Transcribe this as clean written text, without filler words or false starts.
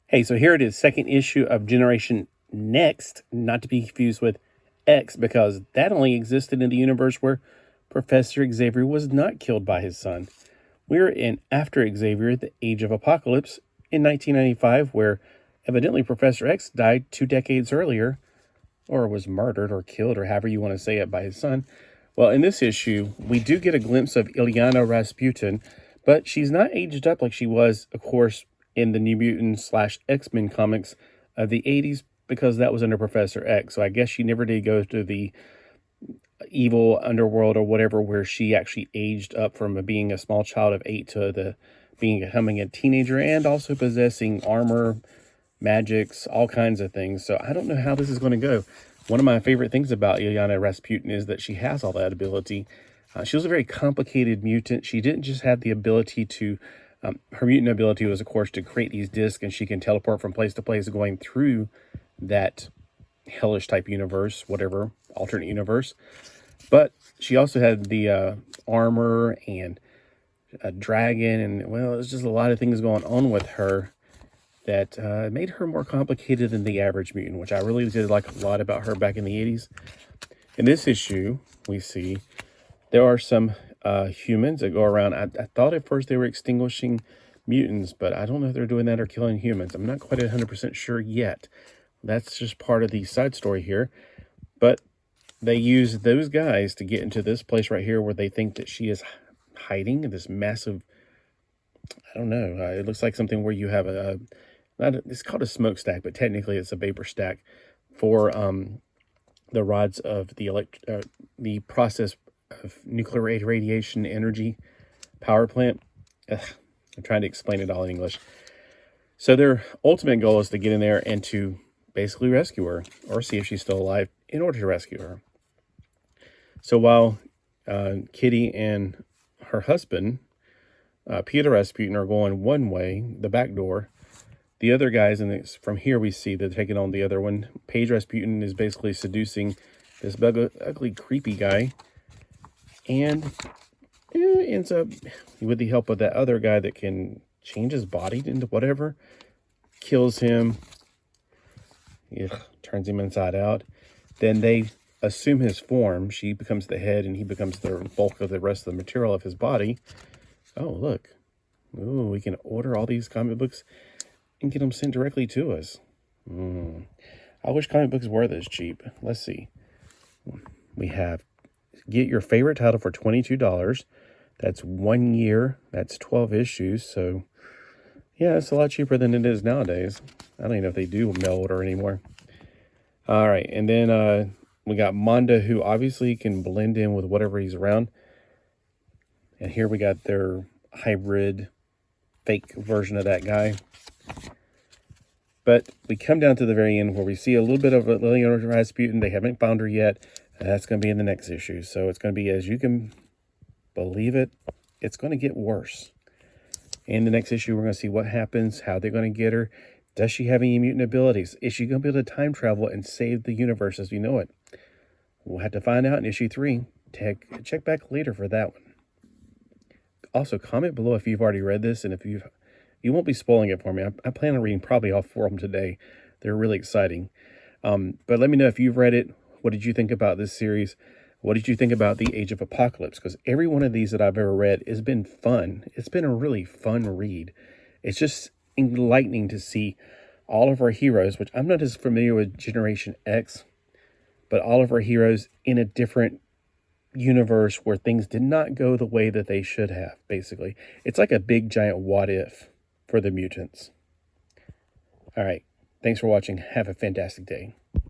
Hey, so here it is, second issue of Generation Next, not to be confused with X, because that only existed in the universe where Professor Xavier was not killed by his son. We're in After Xavier, the Age of Apocalypse, in 1995, where evidently Professor X died 2 decades earlier, or was murdered or killed, or however you want to say it, by his son. Well, in this issue, we do get a glimpse of Ilyana Rasputin, but she's not aged up like she was, of course, in the New Mutants / X-Men comics of the 80s, because that was under Professor X. So I guess she never did go to the evil underworld or whatever, where she actually aged up from being a small child of 8 to becoming a teenager, and also possessing armor, magics, all kinds of things. So I don't know how this is going to go. One of my favorite things about Ilyana Rasputin is that she has all that ability. She was a very complicated mutant. She didn't just have the ability to her mutant ability was, of course, to create these discs, and she can teleport from place to place going through that hellish type universe, whatever, alternate universe. But she also had the armor and a dragon, and, well, there's just a lot of things going on with her that made her more complicated than the average mutant, which I really did like a lot about her back in the 80s. In this issue, we see there are some humans that go around. I thought at first they were extinguishing mutants, but I don't know if they're doing that or killing humans. I'm not quite 100% sure yet. That's just part of the side story here. But they use those guys to get into this place right here where they think that she is hiding in this massive, I don't know, it looks like something where you have it's called a smokestack, but technically it's a vapor stack for the rods of the process of nuclear radiation energy power plant. I'm trying to explain it all in English. So their ultimate goal is to get in there and to basically rescue her, or see if she's still alive in order to rescue her. So while Kitty and her husband, Peter Rasputin, are going one way, the back door, the other guys, and from here we see they're taking on the other one. Paige Rasputin is basically seducing this ugly, creepy guy, and ends up, with the help of that other guy that can change his body into whatever, kills him, turns him inside out. Then they assume his form. She becomes the head, and he becomes the bulk of the rest of the material of his body. Oh, look. Ooh, we can order all these comic books and get them sent directly to us. I wish comic books were this cheap. Let's see. We have get your favorite title for $22. That's 1 year. That's 12 issues. So, yeah, it's a lot cheaper than it is nowadays. I don't even know if they do mail order anymore. All right, and then we got Manda, who obviously can blend in with whatever he's around. And here we got their hybrid, fake version of that guy. But we come down to the very end where we see a little bit of Ilyana Rasputin. They haven't found her yet. And that's going to be in the next issue. So it's going to be, as you can believe it, it's going to get worse. In the next issue, we're going to see what happens, how they're going to get her. Does she have any mutant abilities? Is she going to be able to time travel and save the universe as we know it? We'll have to find out in issue 3. Check back later for that one. Also, comment below if you've already read this, and if you won't be spoiling it for me. I plan on reading probably all 4 of them today. They're really exciting. But let me know if you've read it. What did you think about this series? What did you think about the Age of Apocalypse? Because every one of these that I've ever read has been fun. It's been a really fun read. It's just enlightening to see all of our heroes, which I'm not as familiar with Generation X, but all of our heroes in a different universe where things did not go the way that they should have, basically. It's like a big, giant what if for the mutants. All right. Thanks for watching. Have a fantastic day.